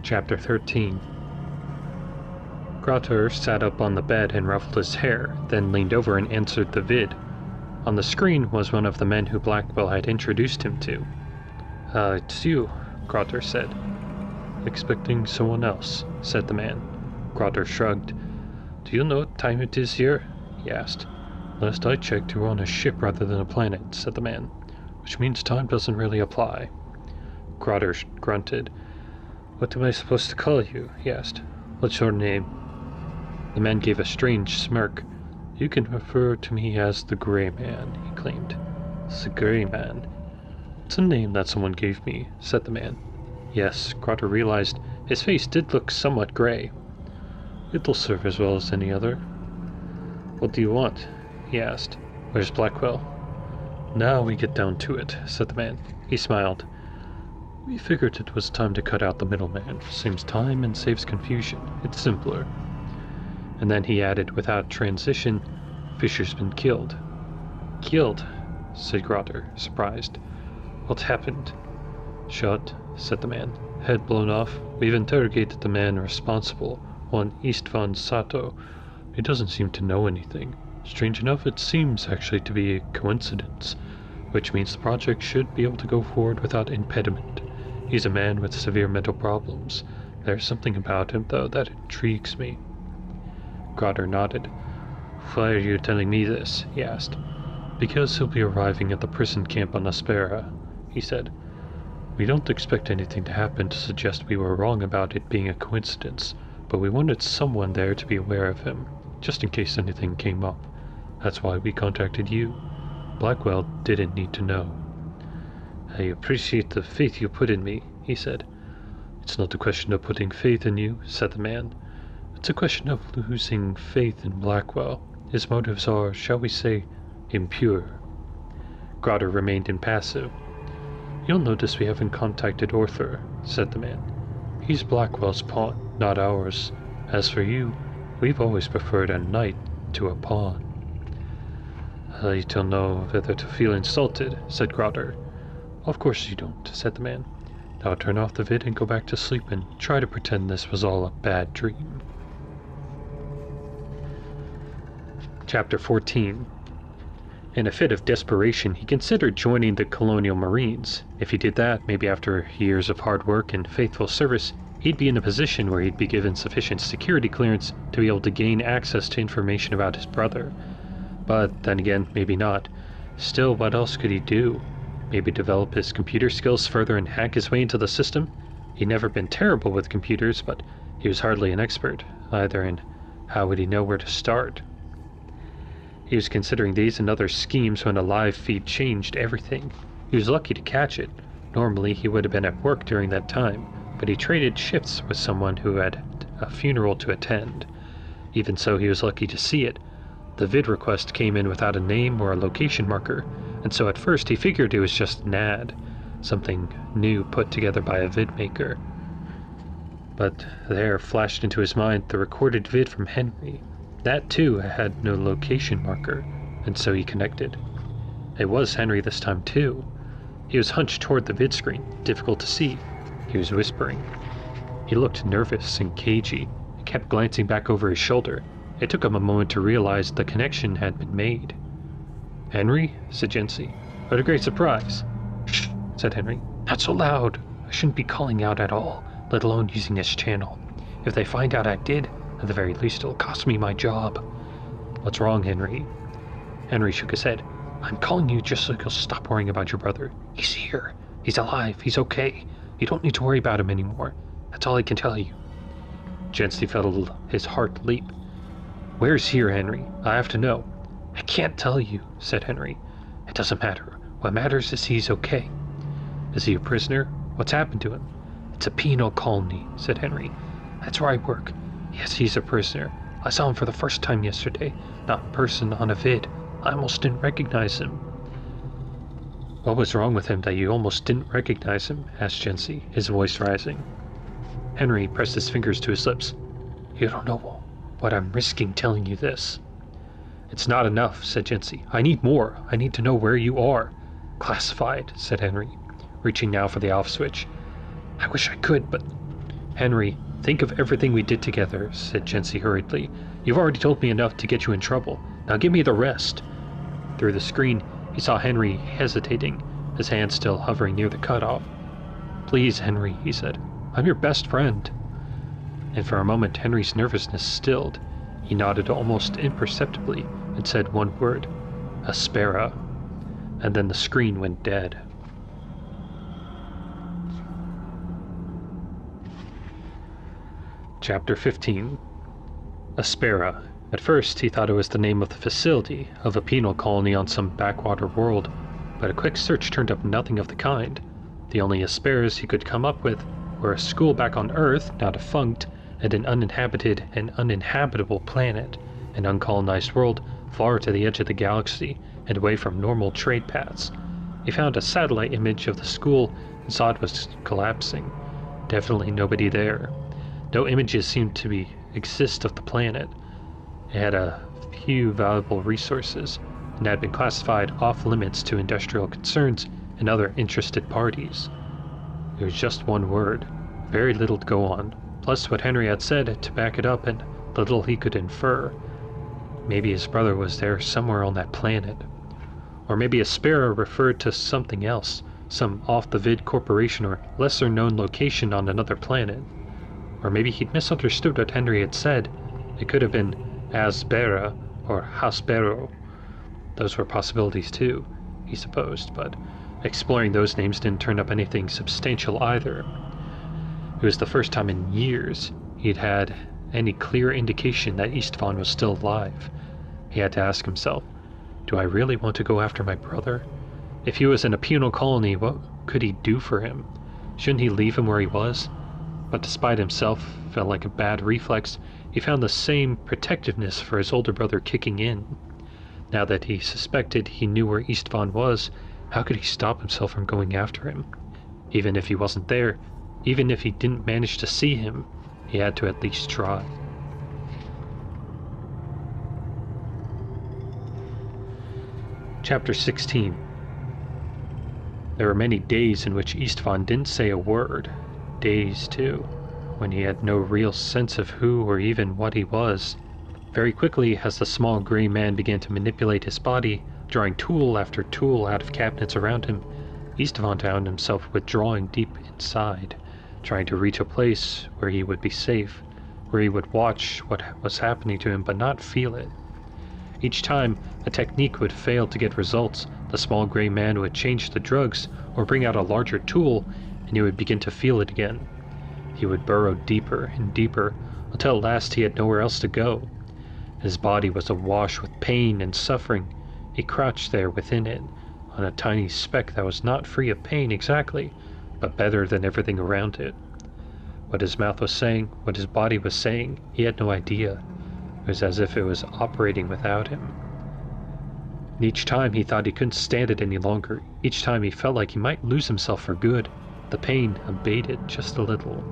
Chapter 13. Grotter sat up on the bed and ruffled his hair, then leaned over and answered the vid. On the screen was one of the men who Blackwell had introduced him to. It's you, Grotter said. Expecting someone else, said the man. Grotter shrugged. Do you know what time it is here? He asked. Last I checked, you were on a ship rather than a planet, said the man, which means time doesn't really apply. Grotter grunted. What am I supposed to call you? He asked. What's your name? The man gave a strange smirk. You can refer to me as the Gray Man, he claimed. The Gray Man. It's a name that someone gave me, said the man. Yes, Grotter realized his face did look somewhat gray. It'll serve as well as any other. What do you want? He asked. Where's Blackwell? Now we get down to it, said the man. He smiled. We figured it was time to cut out the middleman. Saves time and saves confusion. It's simpler. And then he added, without transition, Fisher's been killed. Killed, said Grotter, surprised. What happened? Shot, said the man. Head blown off. We've interrogated the man responsible, one Istvan Sato. He doesn't seem to know anything. Strange enough, it seems actually to be a coincidence, which means the project should be able to go forward without impediment. He's a man with severe mental problems. There's something about him, though, that intrigues me. Grotter nodded. Why are you telling me this? He asked. Because he'll be arriving at the prison camp on Aspera, he said. We don't expect anything to happen to suggest we were wrong about it being a coincidence, but we wanted someone there to be aware of him, just in case anything came up. That's why we contacted you. Blackwell didn't need to know. I appreciate the faith you put in me, he said. It's not a question of putting faith in you, said the man. It's a question of losing faith in Blackwell. His motives are, shall we say, impure. Grotter remained impassive. You'll notice we haven't contacted Arthur, said the man. He's Blackwell's pawn, not ours. As for you, we've always preferred a knight to a pawn. I don't know whether to feel insulted, said Grotter. Of course you don't, said the man. Now turn off the vid and go back to sleep and try to pretend this was all a bad dream. Chapter 14. In a fit of desperation, he considered joining the Colonial Marines. If he did that, maybe after years of hard work and faithful service, he'd be in a position where he'd be given sufficient security clearance to be able to gain access to information about his brother. But then again, maybe not. Still, what else could he do? Maybe develop his computer skills further and hack his way into the system? He'd never been terrible with computers, but he was hardly an expert either, and how would he know where to start? He was considering these and other schemes when a live feed changed everything. He was lucky to catch it. Normally he would have been at work during that time, but he traded shifts with someone who had a funeral to attend. Even so, he was lucky to see it. The vid request came in without a name or a location marker, and so at first he figured it was just an ad, something new put together by a vid maker. But there flashed into his mind the recorded vid from Henry. That too had no location marker, and so he connected. It was Henry this time too. He was hunched toward the vid screen, difficult to see. He was whispering. He looked nervous and cagey, and kept glancing back over his shoulder. It took him a moment to realize the connection had been made. Henry, said Jency. What a great surprise. Shh, said Henry. Not so loud. I shouldn't be calling out at all, let alone using this channel. If they find out I did, at the very least it'll cost me my job. What's wrong, Henry? Henry shook his head. I'm calling you just so you'll stop worrying about your brother. He's here. He's alive. He's okay. You don't need to worry about him anymore. That's all I can tell you. Jency felt his heart leap. Where's here, Henry? I have to know. I can't tell you, said Henry. It doesn't matter. What matters is he's okay. Is he a prisoner? What's happened to him? It's a penal colony, said Henry. That's where I work. Yes, he's a prisoner. I saw him for the first time yesterday. Not in person, on a vid. I almost didn't recognize him. What was wrong with him that you almost didn't recognize him? Asked Jency, his voice rising. Henry pressed his fingers to his lips. You don't know what I'm risking telling you this. It's not enough, said Jency. I need more. I need to know where you are. Classified, said Henry, reaching now for the off switch. I wish I could, but "Henry, think of everything we did together," said Jency hurriedly. "You've already told me enough to get you in trouble. Now give me the rest." Through the screen, he saw Henry hesitating, his hand still hovering near the cutoff. "Please, Henry," he said. "I'm your best friend." And for a moment, Henry's nervousness stilled. He nodded almost imperceptibly and said one word, "Aspera." And then the screen went dead. Chapter 15. Aspera. At first, he thought it was the name of the facility, of a penal colony on some backwater world, but a quick search turned up nothing of the kind. The only Asperas he could come up with were a school back on Earth, now defunct, and an uninhabited and uninhabitable planet, an uncolonized world far to the edge of the galaxy and away from normal trade paths. He found a satellite image of the school and saw it was collapsing. Definitely nobody there. No images seemed to exist of the planet. It had a few valuable resources and had been classified off limits to industrial concerns and other interested parties. It was just one word, very little to go on, plus what Henry had said to back it up and little he could infer. Maybe his brother was there somewhere on that planet. Or maybe Aspera referred to something else, some off-the-vid corporation or lesser-known location on another planet. Or maybe he'd misunderstood what Henry had said. It could have been Asbera or Haspero. Those were possibilities too, he supposed, but exploring those names didn't turn up anything substantial either. It was the first time in years he'd had any clear indication that Istvan was still alive. He had to ask himself, do I really want to go after my brother? If he was in a penal colony, what could he do for him? Shouldn't he leave him where he was? But despite himself, felt like a bad reflex, he found the same protectiveness for his older brother kicking in. Now that he suspected he knew where Istvan was, how could he stop himself from going after him? Even if he wasn't there, even if he didn't manage to see him, he had to at least try. Chapter 16. There were many days in which Istvan didn't say a word. Days, too, when he had no real sense of who or even what he was. Very quickly, as the small gray man began to manipulate his body, drawing tool after tool out of cabinets around him, Istvan found himself withdrawing deep inside, trying to reach a place where he would be safe, where he would watch what was happening to him but not feel it. Each time a technique would fail to get results, the small gray man would change the drugs or bring out a larger tool, and he would begin to feel it again. He would burrow deeper and deeper, until at last he had nowhere else to go. His body was awash with pain and suffering. He crouched there within it, on a tiny speck that was not free of pain exactly, but better than everything around it. What his mouth was saying, what his body was saying, he had no idea. It was as if it was operating without him. And each time he thought he couldn't stand it any longer, each time he felt like he might lose himself for good, the pain abated just a little.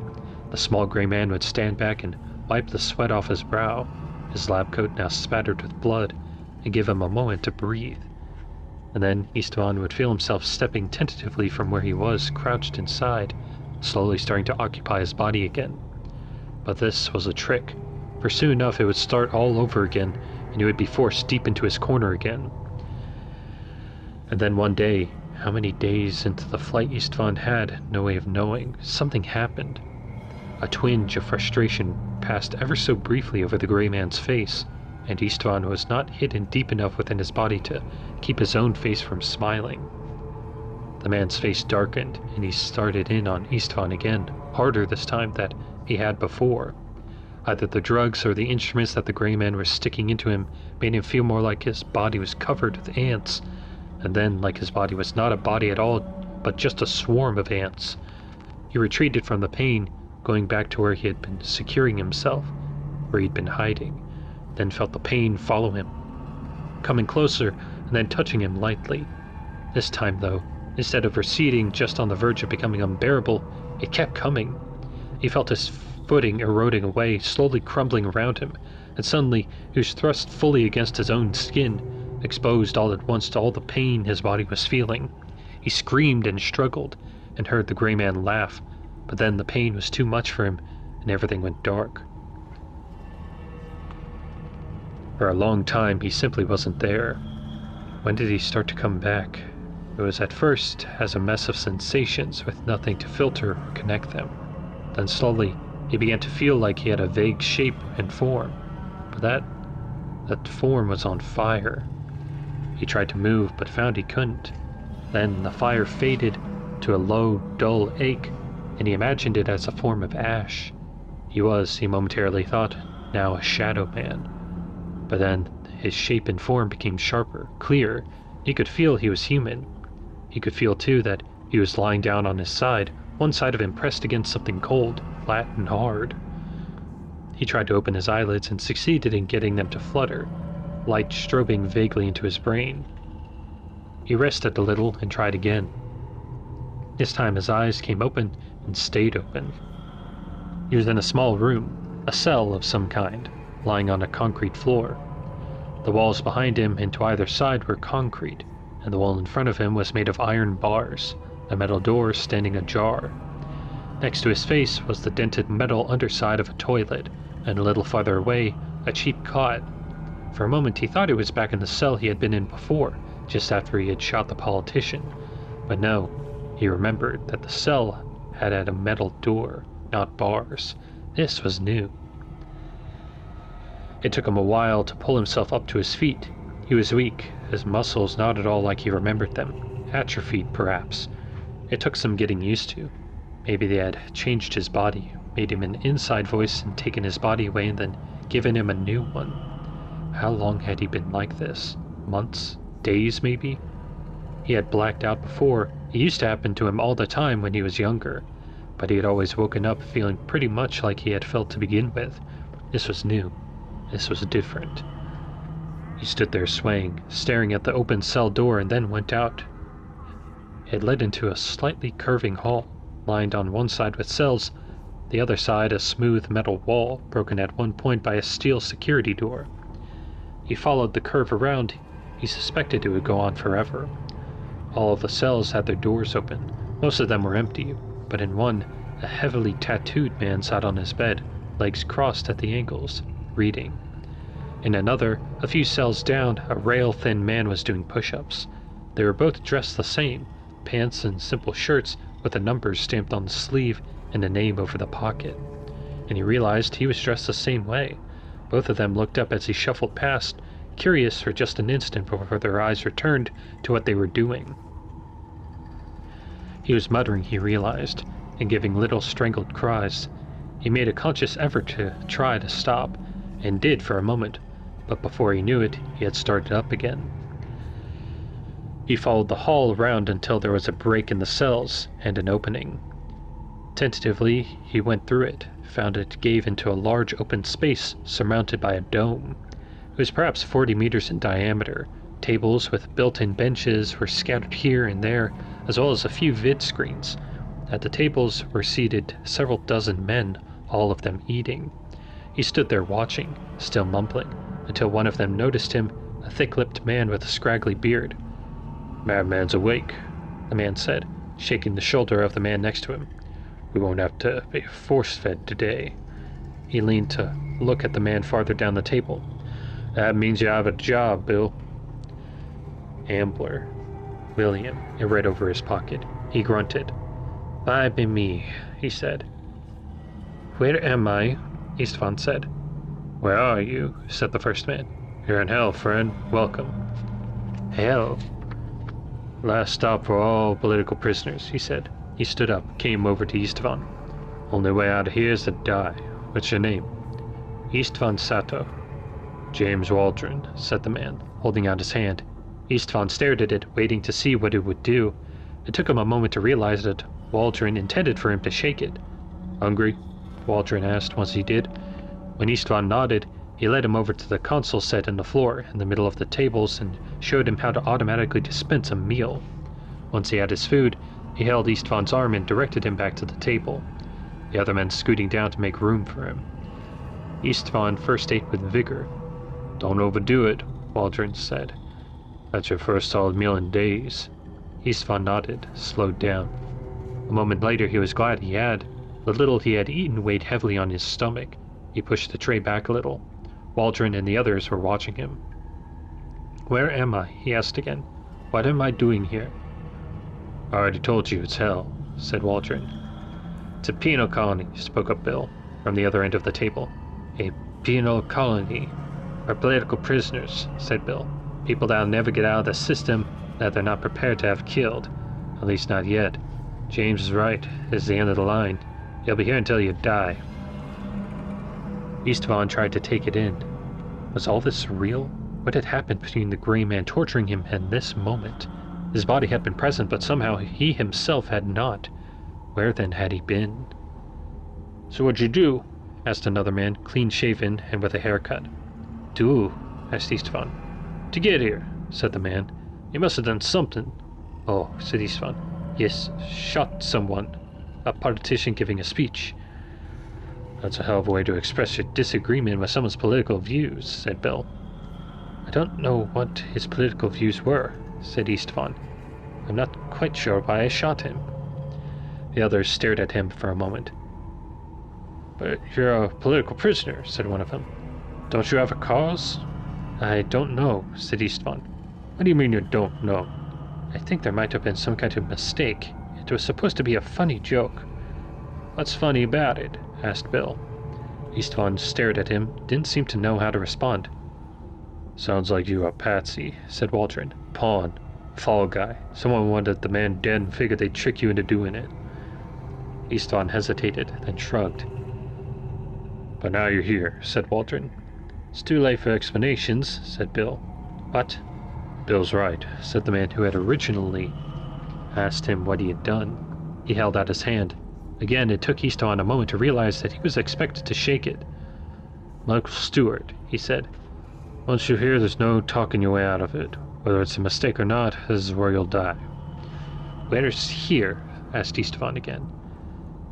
The small gray man would stand back and wipe the sweat off his brow, his lab coat now spattered with blood, and give him a moment to breathe. And then Istvan would feel himself stepping tentatively from where he was, crouched inside, slowly starting to occupy his body again. But this was a trick, for soon enough it would start all over again, and he would be forced deep into his corner again. And then one day, how many days into the flight Istvan had no way of knowing, something happened. A twinge of frustration passed ever so briefly over the gray man's face, and Istvan was not hidden deep enough within his body to keep his own face from smiling. The man's face darkened, and he started in on Istvan again, harder this time than he had before. Either the drugs or the instruments that the gray man was sticking into him made him feel more like his body was covered with ants, and then like his body was not a body at all, but just a swarm of ants. He retreated from the pain, going back to where he had been securing himself, where he'd been hiding, then felt the pain follow him, coming closer and then touching him lightly. This time, though, instead of receding just on the verge of becoming unbearable, it kept coming. He felt his footing eroding away, slowly crumbling around him, and suddenly he was thrust fully against his own skin, exposed all at once to all the pain his body was feeling. He screamed and struggled, and heard the gray man laugh, but then the pain was too much for him, and everything went dark. For a long time, he simply wasn't there. When did he start to come back? It was at first as a mess of sensations with nothing to filter or connect them. Then slowly, he began to feel like he had a vague shape and form, but that form was on fire. He tried to move, but found he couldn't. Then the fire faded to a low, dull ache, and he imagined it as a form of ash. He momentarily thought, now a shadow man. But then his shape and form became sharper, clearer. He could feel he was human. He could feel, too, that he was lying down on his side, one side of him pressed against something cold, flat and hard. He tried to open his eyelids and succeeded in getting them to flutter, light strobing vaguely into his brain. He rested a little and tried again. This time his eyes came open and stayed open. He was in a small room, a cell of some kind, lying on a concrete floor. The walls behind him and to either side were concrete, and the wall in front of him was made of iron bars, a metal door standing ajar. Next to his face was the dented metal underside of a toilet, and a little farther away, a cheap cot. For a moment he thought he was back in the cell he had been in before, just after he had shot the politician. But no, he remembered that the cell had a metal door, not bars. This was new. It took him a while to pull himself up to his feet. He was weak, his muscles not at all like he remembered them. Atrophied, perhaps. It took some getting used to. Maybe they had changed his body, made him an inside voice and taken his body away and then given him a new one. How long had he been like this? Months? Days, maybe? He had blacked out before. It used to happen to him all the time when he was younger, but he had always woken up feeling pretty much like he had felt to begin with. This was new. This was different. He stood there swaying, staring at the open cell door, and then went out. It led into a slightly curving hall, lined on one side with cells, the other side a smooth metal wall, broken at one point by a steel security door. He followed the curve around. He suspected it would go on forever. All of the cells had their doors open. Most of them were empty, but in one, a heavily tattooed man sat on his bed, legs crossed at the ankles, reading. In another, a few cells down, a rail-thin man was doing push-ups. They were both dressed the same, pants and simple shirts with the numbers stamped on the sleeve and a name over the pocket. And he realized he was dressed the same way. Both of them looked up as he shuffled past, curious for just an instant before their eyes returned to what they were doing. He was muttering, he realized, and giving little strangled cries. He made a conscious effort to try to stop, and did for a moment, but before he knew it, he had started up again. He followed the hall around until there was a break in the cells and an opening. Tentatively, he went through it, found it gave into a large open space surmounted by a dome. It was perhaps 40 meters in diameter. Tables with built-in benches were scattered here and there, as well as a few vid screens. At the tables were seated several dozen men, all of them eating. He stood there watching, still mumbling, until one of them noticed him, a thick-lipped man with a scraggly beard. "Madman's awake," the man said, shaking the shoulder of the man next to him. "We won't have to be force-fed today." He leaned to look at the man farther down the table. "That means you have a job, Bill." Ambler. William. It read over his pocket. He grunted. "Bye be me," he said. "Where am I?" Istvan said. "Where are you?" said the first man. "You're in hell, friend. Welcome." "Hell?" "Last stop for all political prisoners," he said. He stood up, came over to Istvan. "Only way out of here is to die. What's your name?" "Istvan Sato." "James Waldron," said the man, holding out his hand. Istvan stared at it, waiting to see what it would do. It took him a moment to realize that Waldron intended for him to shake it. "Hungry?" Waldron asked once he did. When Istvan nodded, he led him over to the console set in the floor in the middle of the tables and showed him how to automatically dispense a meal. Once he had his food, he held Istvan's arm and directed him back to the table, the other men scooting down to make room for him. Istvan first ate with vigor. "Don't overdo it," Waldron said. "That's your first solid meal in days." Istvan nodded, slowed down. A moment later he was glad he had. The little he had eaten weighed heavily on his stomach. He pushed the tray back a little. Waldron and the others were watching him. "Where am I?" he asked again. "What am I doing here?" "I already told you it's hell," said Waldron. "It's a penal colony," spoke up Bill, from the other end of the table. "A penal colony. We're political prisoners," said Bill. "People that'll never get out of the system that they're not prepared to have killed. At least not yet. James is right. This is the end of the line. You'll be here until you die." Eastvon tried to take it in. Was all this real? What had happened between the gray man torturing him and this moment? His body had been present, but somehow he himself had not. Where then had he been? "So what'd you do?" asked another man, clean-shaven and with a haircut. "Do?" asked Eastvon. "To get here," said the man. "You must have done something." "Oh," said Eastvon. "Yes, shot someone. A politician giving a speech." "That's a hell of a way to express your disagreement with someone's political views," said Bill. "I don't know what his political views were," said Eastvon. "I'm not quite sure why I shot him." The others stared at him for a moment. "But you're a political prisoner," said one of them. "Don't you have a cause?" "I don't know," said Eastvon. "What do you mean you don't know?" "I think there might have been some kind of mistake. It was supposed to be a funny joke." "What's funny about it?" asked Bill. Eastvon stared at him, didn't seem to know how to respond. "Sounds like you a patsy," said Waldron. "Pawn. Fall guy. Someone wanted the man dead and figured they'd trick you into doing it." Eastvon hesitated, then shrugged. "But now you're here," said Waldron. "It's too late for explanations," said Bill. "What?" "Bill's right," said the man who had originally asked him what he had done. He held out his hand. Again, it took Eastvon a moment to realize that he was expected to shake it. "Michael Stewart," he said. "Once you're here, there's no talking your way out of it. Whether it's a mistake or not, this is where you'll die." "Where's here?" asked Eastvon again.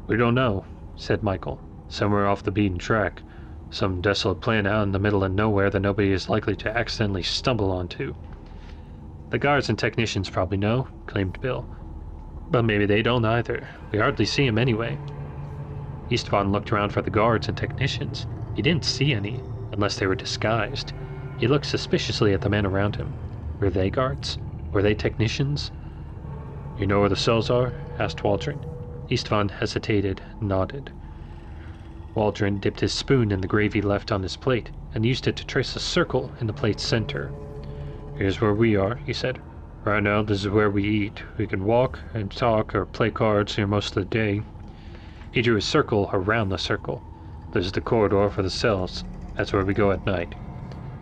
"We don't know," said Michael. "Somewhere off the beaten track. Some desolate planet out in the middle of nowhere that nobody is likely to accidentally stumble onto." "The guards and technicians probably know," claimed Bill. "But maybe they don't either. We hardly see them anyway." Eastvon looked around for the guards and technicians. He didn't see any, unless they were disguised. He looked suspiciously at the men around him. Were they guards? Were they technicians? "You know where the cells are?" asked Waldron. Eastvon hesitated, nodded. Waldron dipped his spoon in the gravy left on his plate, and used it to trace a circle in the plate's center. "Here's where we are," he said. "Right now, this is where we eat. We can walk and talk or play cards here most of the day." He drew a circle around the circle. "This is the corridor for the cells. That's where we go at night."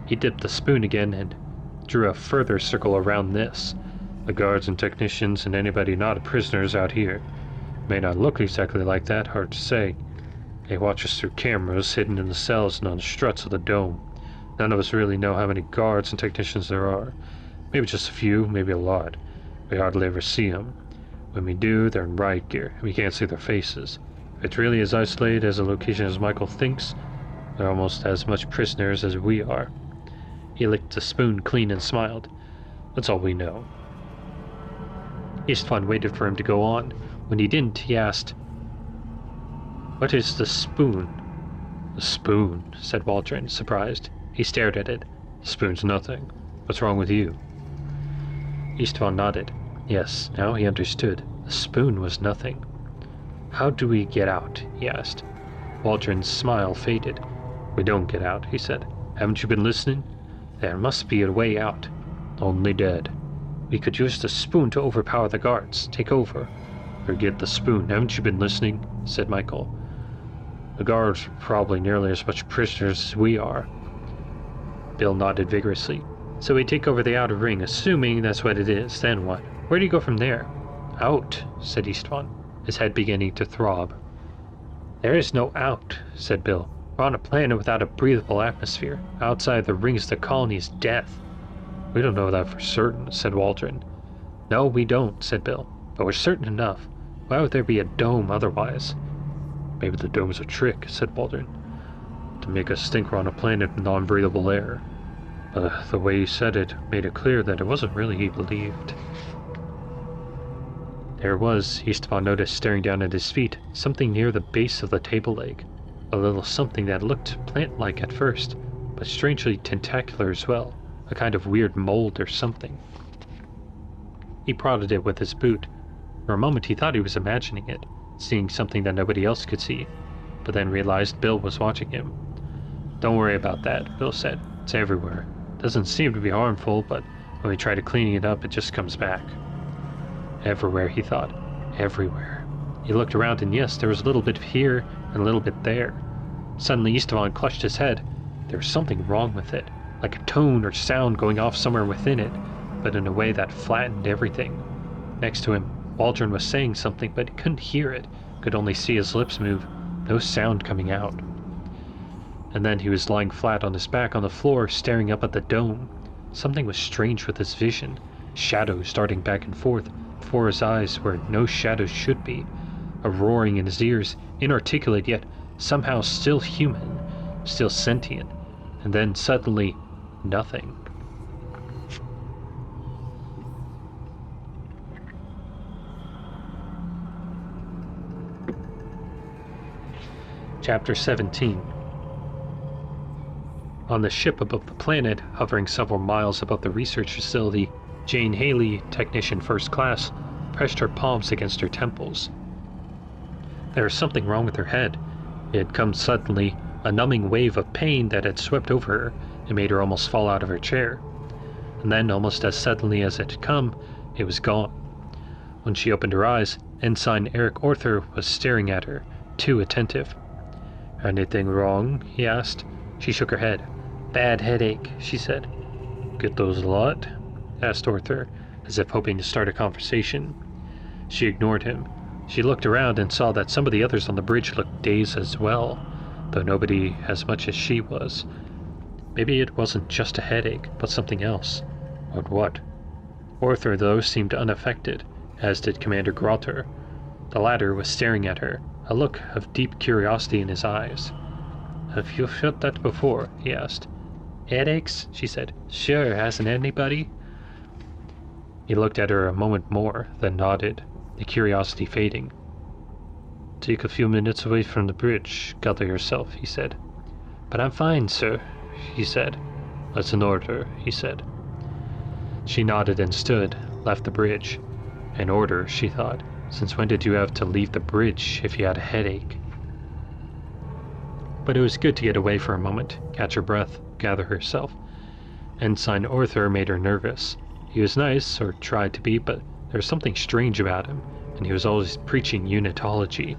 He dipped the spoon again and drew a further circle around this. "The guards and technicians and anybody not prisoners out here. May not look exactly like that, hard to say. They watch us through cameras hidden in the cells and on the struts of the dome. None of us really know how many guards and technicians there are. Maybe just a few, maybe a lot. We hardly ever see them. When we do, they're in riot gear, and we can't see their faces. If it's really as isolated as a location as Michael thinks, they're almost as much prisoners as we are." He licked the spoon clean and smiled. "That's all we know." Eastvon waited for him to go on. When he didn't, he asked, "What is the spoon?" "The spoon," said Waldron, surprised. He stared at it. "The spoon's nothing. What's wrong with you?" Eastvon nodded. Yes, now he understood. The spoon was nothing. "How do we get out?" he asked. Waldron's smile faded. "We don't get out," he said. "Haven't you been listening? There must be a way out." "Only dead." "We could use the spoon to overpower the guards, take over." "Forget the spoon. Haven't you been listening?" said Michael. "The guards are probably nearly as much prisoners as we are." Bill nodded vigorously. "So we take over the outer ring, assuming that's what it is. Then what? Where do you go from there?" "Out," said Eastvon, his head beginning to throb. "There is no out," said Bill. "We're on a planet without a breathable atmosphere. Outside the rings, the colony is death." "We don't know that for certain," said Waldron. "No, we don't," said Bill. "But we're certain enough. Why would there be a dome otherwise?" "Maybe the dome's a trick," said Waldron, "to make us think we're on a planet with non-breathable air." But the way he said it made it clear that it wasn't really he believed. There was, Esteban noticed staring down at his feet, something near the base of the table leg. A little something that looked plant-like at first, but strangely tentacular as well, a kind of weird mold or something. He prodded it with his boot. For a moment he thought he was imagining it, seeing something that nobody else could see, but then realized Bill was watching him. "Don't worry about that," Bill said. "It's everywhere. Doesn't seem to be harmful, but when we try to clean it up, it just comes back." Everywhere, he thought. Everywhere. He looked around, and yes, there was a little bit here and a little bit there. Suddenly, Esteban clutched his head. There was something wrong with it, like a tone or sound going off somewhere within it, but in a way that flattened everything. Next to him, Waldron was saying something, but he couldn't hear it, could only see his lips move, no sound coming out. And then he was lying flat on his back on the floor, staring up at the dome. Something was strange with his vision, shadows darting back and forth before his eyes where no shadows should be, a roaring in his ears, inarticulate yet somehow still human, still sentient, and then suddenly, nothing. Chapter 17. On the ship above the planet, hovering several miles above the research facility, Jane Haley, technician first class, pressed her palms against her temples. There was something wrong with her head. It had come suddenly, a numbing wave of pain that had swept over her and made her almost fall out of her chair. And then, almost as suddenly as it had come, it was gone. When she opened her eyes, Ensign Eric Arthur was staring at her, too attentive. "Anything wrong?" he asked. She shook her head. "Bad headache," she said. "Get those a lot?" asked Arthur, as if hoping to start a conversation. She ignored him. She looked around and saw that some of the others on the bridge looked dazed as well, though nobody as much as she was. Maybe it wasn't just a headache, but something else. But what? Arthur, though, seemed unaffected, as did Commander Grotter. The latter was staring at her, a look of deep curiosity in his eyes. "Have you felt that before?" he asked. "Headaches?" she said. "Sure, hasn't anybody?" He looked at her a moment more, then nodded, the curiosity fading. "Take a few minutes away from the bridge, gather yourself," he said. "But I'm fine, sir," she said. "That's an order," he said. She nodded and stood, left the bridge. An order, she thought. Since when did you have to leave the bridge if you had a headache? But it was good to get away for a moment, catch her breath, gather herself. Ensign Arthur made her nervous. He was nice, or tried to be, but there was something strange about him, and he was always preaching unitology.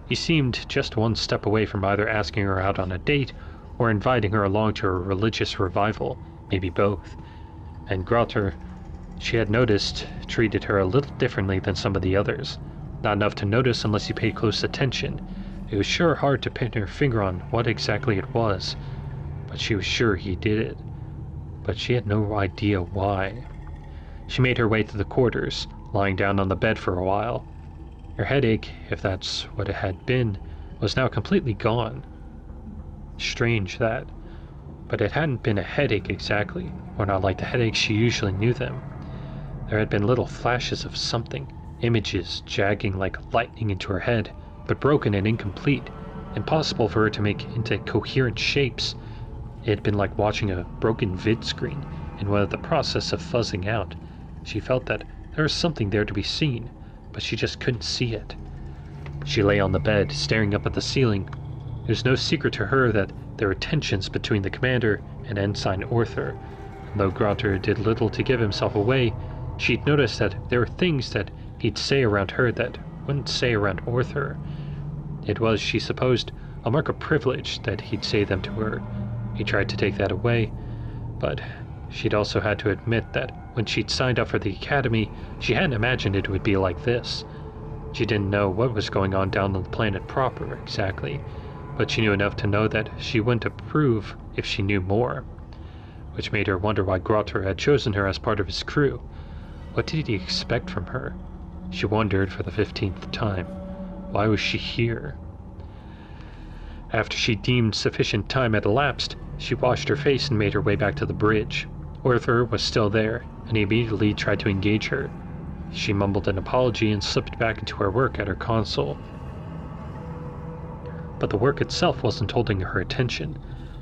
He seemed just one step away from either asking her out on a date or inviting her along to a religious revival, maybe both. And Grotter, she had noticed, treated her a little differently than some of the others. Not enough to notice unless you paid close attention. It was sure hard to pin her finger on what exactly it was, but she was sure he did it. But she had no idea why. She made her way to the quarters, lying down on the bed for a while. Her headache, if that's what it had been, was now completely gone. Strange that. But it hadn't been a headache exactly, or not like the headaches she usually knew them. There had been little flashes of something, images jagging like lightning into her head, but broken and incomplete, impossible for her to make into coherent shapes. It had been like watching a broken vid screen, and with the process of fuzzing out, she felt that there was something there to be seen, but she just couldn't see it. She lay on the bed, staring up at the ceiling. It was no secret to her that there were tensions between the commander and Ensign Arthur, and though Grotter did little to give himself away, she'd noticed that there were things that he'd say around her that wouldn't say around Arthur. It was, she supposed, a mark of privilege that he'd say them to her. He tried to take that away, but she'd also had to admit that when she'd signed up for the academy, she hadn't imagined it would be like this. She didn't know what was going on down on the planet proper, exactly, but she knew enough to know that she wouldn't approve if she knew more, which made her wonder why Grotter had chosen her as part of his crew. What did he expect from her? She wondered for the 15th time. Why was she here? After she deemed sufficient time had elapsed, she washed her face and made her way back to the bridge. Arthur was still there, and he immediately tried to engage her. She mumbled an apology and slipped back into her work at her console. But the work itself wasn't holding her attention.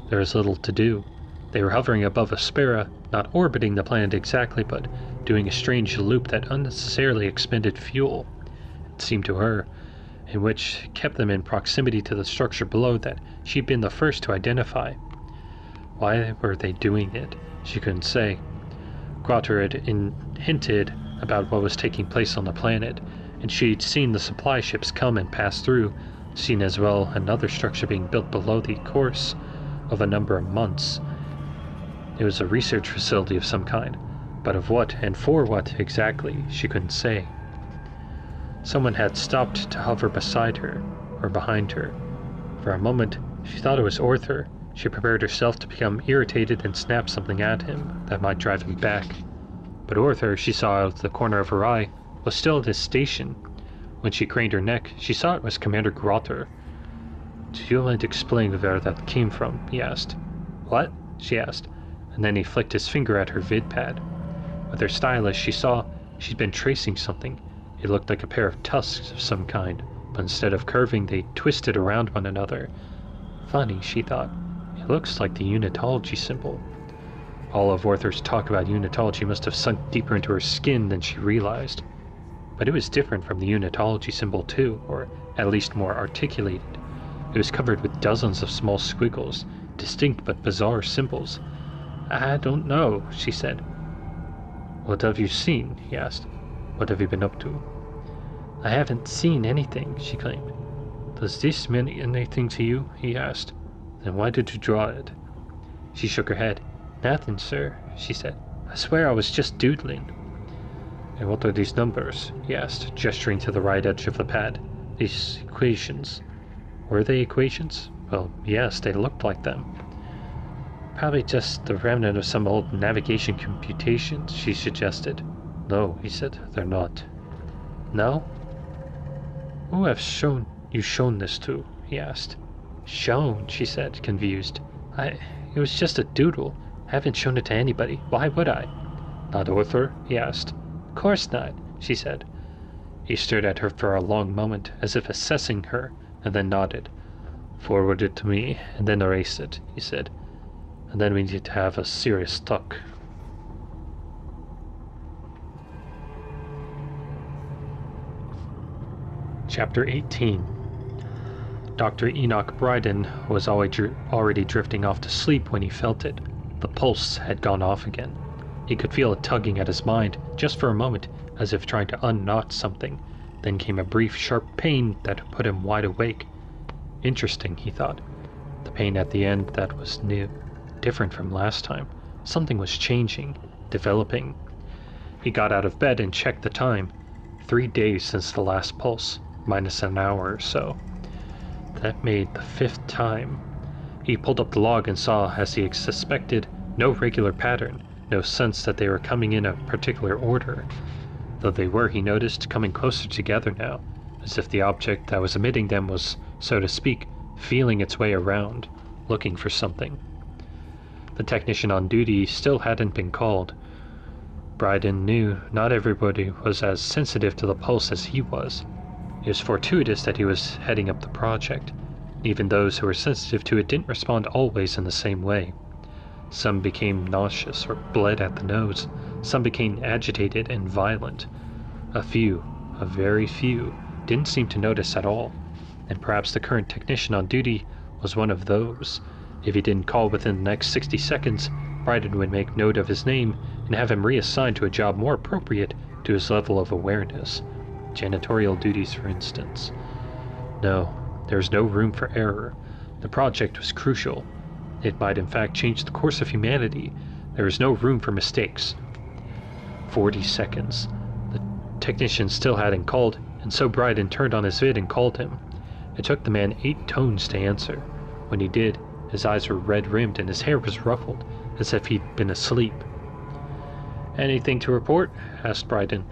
There was little to do. They were hovering above Aspera, not orbiting the planet exactly, but doing a strange loop that unnecessarily expended fuel, it seemed to her, and which kept them in proximity to the structure below that she'd been the first to identify. Why were they doing it? She couldn't say. Grotter had hinted about what was taking place on the planet, and she'd seen the supply ships come and pass through, seen as well another structure being built below the course of a number of months. It was a research facility of some kind, but of what and for what exactly she couldn't say. Someone had stopped to hover beside her, or behind her. For a moment, she thought it was Arthur. She prepared herself to become irritated and snap something at him that might drive him back. But Arthur, she saw out of the corner of her eye, was still at his station. When she craned her neck, she saw it was Commander Grotter. "Do you mind explaining where that came from?" he asked. "What?" she asked, and then he flicked his finger at her vid pad. With her stylus, she saw she'd been tracing something. It looked like a pair of tusks of some kind, but instead of curving, they twisted around one another. Funny, she thought. It looks like the unitology symbol. All of Arthur's talk about unitology must have sunk deeper into her skin than she realized. But it was different from the unitology symbol too, or at least more articulated. It was covered with dozens of small squiggles, distinct but bizarre symbols. "I don't know," she said. "What have you seen?" he asked. "What have you been up to?" "I haven't seen anything," she claimed. "Does this mean anything to you?" he asked. "Then why did you draw it?" She shook her head. "Nothing, sir," she said. "I swear I was just doodling." "And what are these numbers?" he asked, gesturing to the right edge of the pad. "These equations. Were they equations?" "Well, yes, they looked like them." "Probably just the remnant of some old navigation computations," she suggested. "No," he said, "they're not." "No?" "Who have you shown this to?" he asked. "Shown?" she said, confused. It was just a doodle. I haven't shown it to anybody. Why would I?" "Not Arthur?" he asked. "Of course not," she said. He stared at her for a long moment, as if assessing her, and then nodded. "Forward it to me, and then erase it," he said. "And then we need to have a serious talk." Chapter 18. Dr. Enoch Bryden was already drifting off to sleep when he felt it. The pulse had gone off again. He could feel it tugging at his mind, just for a moment, as if trying to unknot something. Then came a brief, sharp pain that put him wide awake. Interesting, he thought. The pain at the end that was new, different from last time. Something was changing, developing. He got out of bed and checked the time. 3 days since the last pulse, minus an hour or so. That made the 5th time. He pulled up the log and saw, as he suspected, no regular pattern, no sense that they were coming in a particular order. Though they were, he noticed, coming closer together now, as if the object that was emitting them was, so to speak, feeling its way around, looking for something. The technician on duty still hadn't been called. Bryden knew not everybody was as sensitive to the pulse as he was. It was fortuitous that he was heading up the project. Even those who were sensitive to it didn't respond always in the same way. Some became nauseous or bled at the nose. Some became agitated and violent. A few, a very few, didn't seem to notice at all. And perhaps the current technician on duty was one of those. If he didn't call within the next 60 seconds, Bryden would make note of his name and have him reassigned to a job more appropriate to his level of awareness. Janitorial duties, for instance. No, there was no room for error. The project was crucial. It might in fact change the course of humanity. There was no room for mistakes. 40 seconds. The technician still hadn't called, and so Bryden turned on his vid and called him. It took the man 8 tones to answer. When he did, his eyes were red-rimmed and his hair was ruffled, as if he'd been asleep. "Anything to report?" asked Bryden.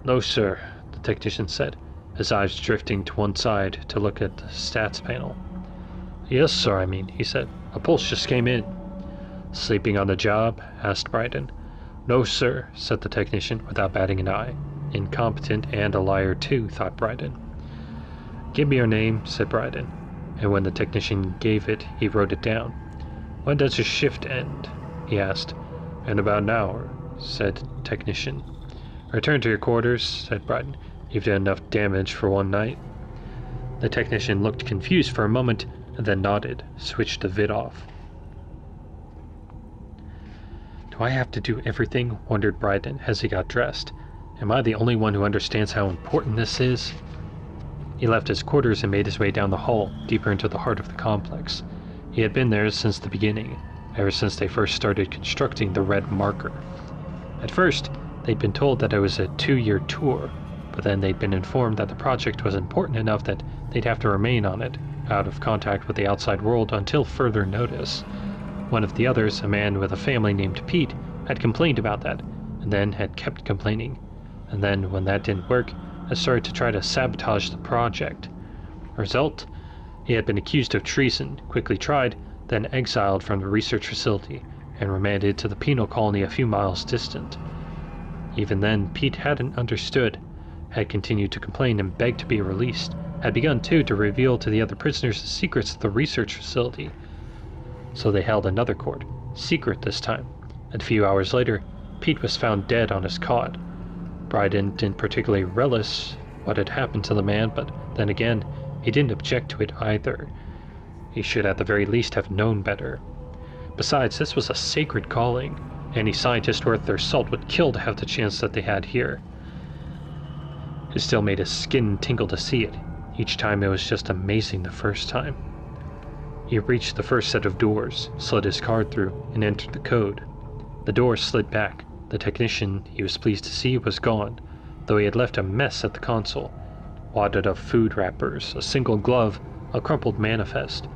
"No, sir," the technician said, his eyes drifting to one side to look at the stats panel. "Yes, sir, he said. "A pulse just came in." "Sleeping on the job?" asked Bryden. "No, sir," said the technician without batting an eye. incompetent, and a liar too, thought Bryden. Give me your name, said Bryden, and when the technician gave it, he wrote it down. When does your shift end? He asked. In about an hour, said the technician. Return to your quarters, said Bryden. You've done enough damage for one night. The technician looked confused for a moment, and then nodded, switched the vid off. Do I have to do everything? Wondered Bryden as he got dressed. Am I the only one who understands how important this is? He left his quarters and made his way down the hall, deeper into the heart of the complex. He had been there since the beginning, ever since they first started constructing the red marker. At first, they'd been told that it was a 2-year tour, but then they'd been informed that the project was important enough that they'd have to remain on it, out of contact with the outside world until further notice. One of the others, a man with a family named Pete, had complained about that, and then had kept complaining. And then, when that didn't work, had started to try to sabotage the project. Result? He had been accused of treason, quickly tried, then exiled from the research facility, and remanded to the penal colony a few miles distant. Even then, Pete hadn't understood, had continued to complain and beg to be released, had begun too to reveal to the other prisoners the secrets of the research facility. So they held another court, secret this time, and a few hours later, Pete was found dead on his cot. Bryden didn't particularly relish what had happened to the man, but then again, he didn't object to it either. He should at the very least have known better. Besides, this was a sacred calling. Any scientist worth their salt would kill to have the chance that they had here. It still made his skin tingle to see it. Each time it was just amazing the first time. He reached the first set of doors, slid his card through, and entered the code. The door slid back. The technician, he was pleased to see, was gone, though he had left a mess at the console. Wadded of food wrappers, a single glove, a crumpled manifest.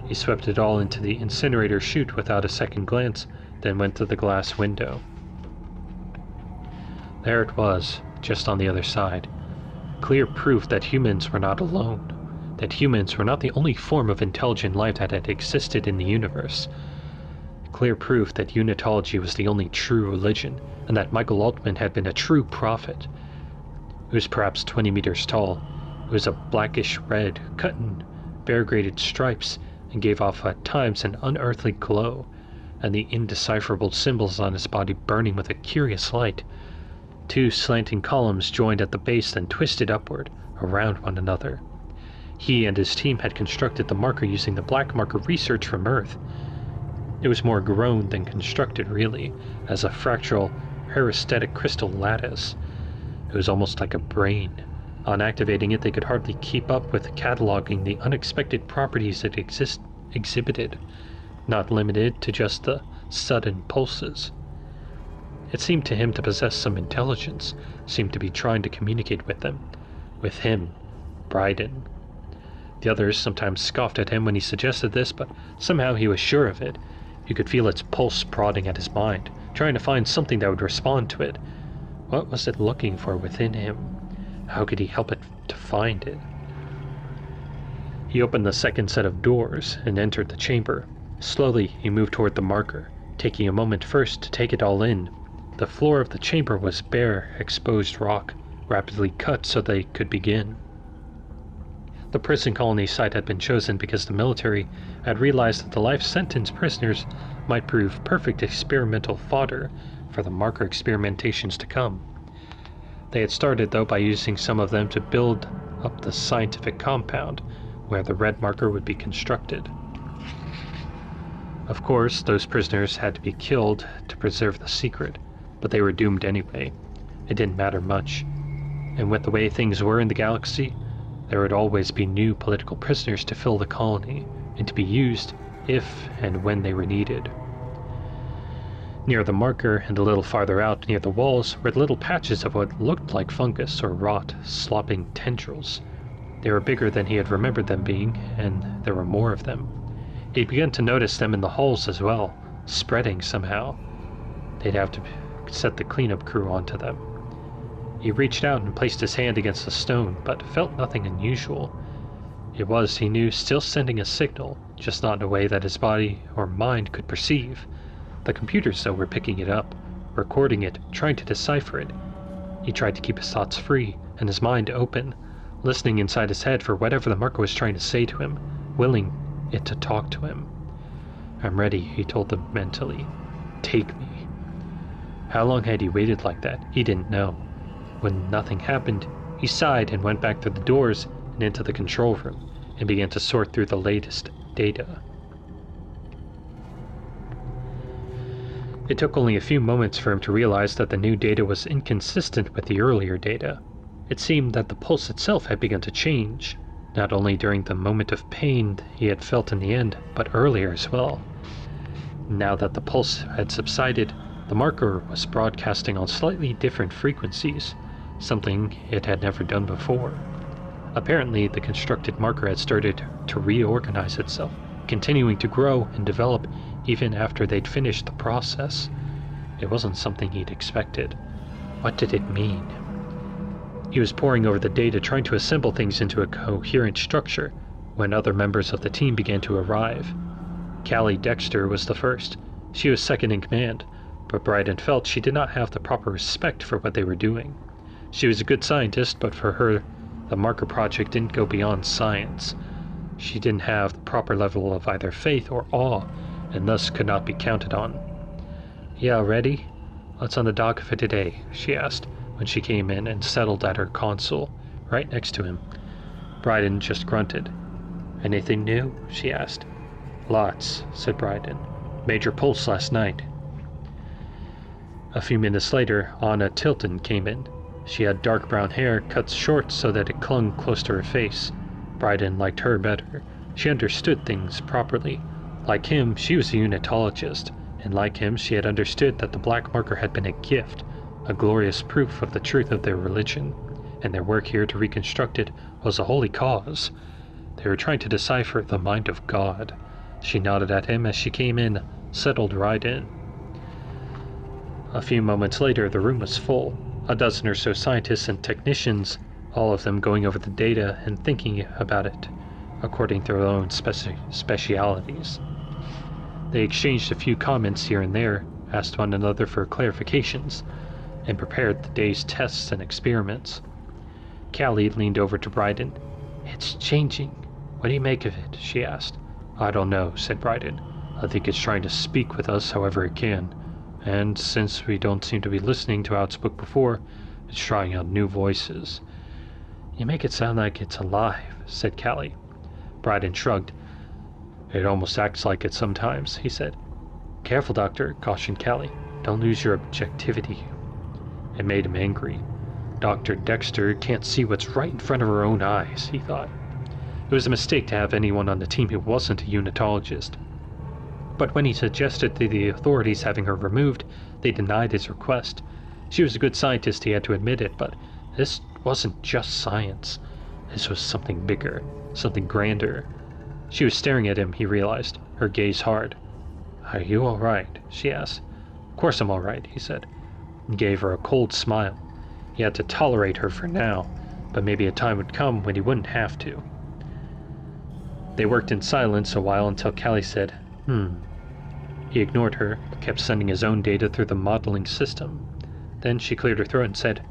He swept it all into the incinerator chute without a second glance, then went to the glass window. There it was, just on the other side. Clear proof that humans were not alone. That humans were not the only form of intelligent life that had existed in the universe. Clear proof that unitology was the only true religion, and that Michael Altman had been a true prophet. It was perhaps 20 meters tall. It was a blackish red, cut in variegated stripes, and gave off at times an unearthly glow, and the indecipherable symbols on his body burning with a curious light. 2 slanting columns joined at the base, then twisted upward, around one another. He and his team had constructed the marker using the black marker research from Earth. It was more grown than constructed, really, as a fractal, herastatic crystal lattice. It was almost like a brain. On activating it, they could hardly keep up with cataloging the unexpected properties it exhibited, not limited to just the sudden pulses. It seemed to him to possess some intelligence, seemed to be trying to communicate with them. With him, Bryden. The others sometimes scoffed at him when he suggested this, but somehow he was sure of it. You could feel its pulse prodding at his mind, trying to find something that would respond to it. What was it looking for within him? How could he help it to find it? He opened the second set of doors and entered the chamber. Slowly, he moved toward the marker, taking a moment first to take it all in. The floor of the chamber was bare, exposed rock, rapidly cut so they could begin. The prison colony site had been chosen because the military had realized that the life sentence prisoners might prove perfect experimental fodder for the marker experimentations to come. They had started, though, by using some of them to build up the scientific compound where the red marker would be constructed. Of course, those prisoners had to be killed to preserve the secret, but they were doomed anyway. It didn't matter much. And with the way things were in the galaxy, there would always be new political prisoners to fill the colony, and to be used if and when they were needed. Near the marker, and a little farther out near the walls, were little patches of what looked like fungus or rot, slopping tendrils. They were bigger than he had remembered them being, and there were more of them. He began to notice them in the halls as well, spreading somehow. They'd have to set the cleanup crew onto them. He reached out and placed his hand against the stone, but felt nothing unusual. It was, he knew, still sending a signal, just not in a way that his body or mind could perceive. The computers, though, were picking it up, recording it, trying to decipher it. He tried to keep his thoughts free and his mind open, listening inside his head for whatever the marker was trying to say to him, willing it to talk to him. "I'm ready," he told them mentally. "Take me." How long had he waited like that? He didn't know. When nothing happened, he sighed and went back through the doors and into the control room and began to sort through the latest data. It took only a few moments for him to realize that the new data was inconsistent with the earlier data. It seemed that the pulse itself had begun to change, not only during the moment of pain he had felt in the end, but earlier as well. Now that the pulse had subsided, the marker was broadcasting on slightly different frequencies, something it had never done before. Apparently, the constructed marker had started to reorganize itself, continuing to grow and develop even after they'd finished the process. It wasn't something he'd expected. What did it mean? He was poring over the data, trying to assemble things into a coherent structure, when other members of the team began to arrive. Callie Dexter was the first. She was second in command, but Bryden felt she did not have the proper respect for what they were doing. She was a good scientist, but for her, the marker project didn't go beyond science. She didn't have the proper level of either faith or awe, and thus could not be counted on. "Yeah, ready? What's on the docket for today?" she asked, when she came in and settled at her console, right next to him. Bryden just grunted. "Anything new?" she asked. "Lots," said Bryden. "Major pulse last night." A few minutes later, Anna Tilton came in. She had dark brown hair, cut short so that it clung close to her face. Bryden liked her better. She understood things properly. Like him, she was a unitologist, and like him, she had understood that the black marker had been a gift, a glorious proof of the truth of their religion, and their work here to reconstruct it was a holy cause. They were trying to decipher the mind of God. She nodded at him as she came in, settled right in. A few moments later, the room was full. A dozen or so scientists and technicians, all of them going over the data and thinking about it, according to their own specialities. They exchanged a few comments here and there, asked one another for clarifications, and prepared the day's tests and experiments. Callie leaned over to Bryden. "It's changing. What do you make of it?" she asked. "I don't know," said Bryden. "I think it's trying to speak with us however it can. And since we don't seem to be listening to how it spoke before, it's trying out new voices." "You make it sound like it's alive," said Callie. Bryden shrugged. "It almost acts like it sometimes," he said. "Careful, Doctor," cautioned Callie. "Don't lose your objectivity." It made him angry. Dr. Dexter can't see what's right in front of her own eyes, he thought. It was a mistake to have anyone on the team who wasn't a unitologist. But when he suggested to the authorities having her removed, they denied his request. She was a good scientist, he had to admit it, but this wasn't just science. This was something bigger, something grander. She was staring at him, he realized, her gaze hard. "Are you all right?" she asked. "Of course I'm all right," he said, and gave her a cold smile. He had to tolerate her for now, but maybe a time would come when he wouldn't have to. They worked in silence a while until Callie said, He ignored her, kept sending his own data through the modeling system. Then she cleared her throat and said,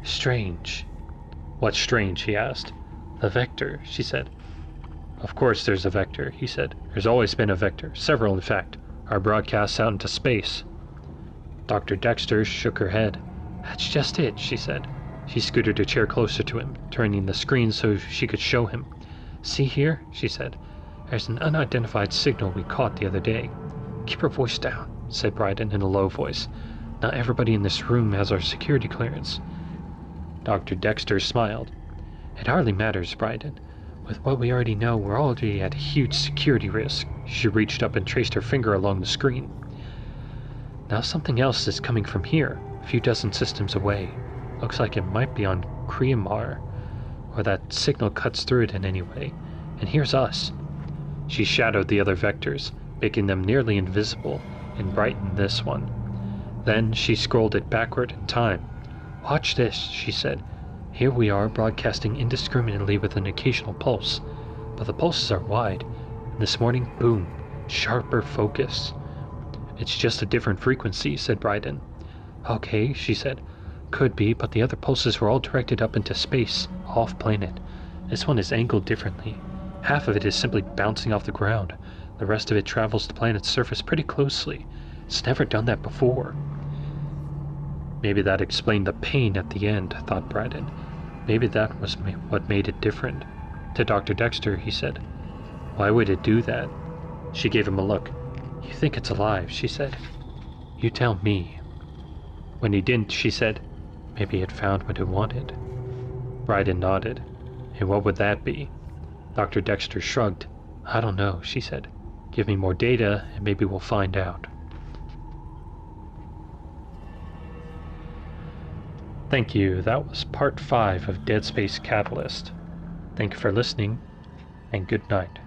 "Strange." "What's strange?" he asked. "The vector," she said. "Of course there's a vector," he said. "There's always been a vector, several in fact. Our broadcasts out into space." Dr. Dexter shook her head. "That's just it," she said. She scooted her chair closer to him, turning the screen so she could show him. "See here," she said. "There's an unidentified signal we caught the other day." "Keep her voice down," said Bryden in a low voice. "Not everybody in this room has our security clearance." Dr. Dexter smiled. "It hardly matters, Bryden. With what we already know, we're already at a huge security risk." She reached up and traced her finger along the screen. "Now something else is coming from here, a few dozen systems away. Looks like it might be on Creamar, or that signal cuts through it in any way. And here's us." She shadowed the other vectors, making them nearly invisible, and brightened this one. Then she scrolled it backward in time. "Watch this," she said. "Here we are broadcasting indiscriminately with an occasional pulse, but the pulses are wide, and this morning, boom, sharper focus." "It's just a different frequency," said Bryden. "Okay," she said. Could be, but the other pulses were all directed up into space, off-planet. This one is angled differently. Half of it is simply bouncing off the ground. The rest of it travels the planet's surface pretty closely. It's never done that before. Maybe that explained the pain at the end, thought Bryden. Maybe that was what made it different. To Dr. Dexter, he said, "Why would it do that?" She gave him a look. "You think it's alive," she said. "You tell me." When he didn't, she said, "Maybe it found what it wanted." Bryden nodded. "And what would that be?" Dr. Dexter shrugged. "I don't know," she said. "Give me more data, and maybe we'll find out." Thank you. That was part 5 of Dead Space Catalyst. Thank you for listening, and good night.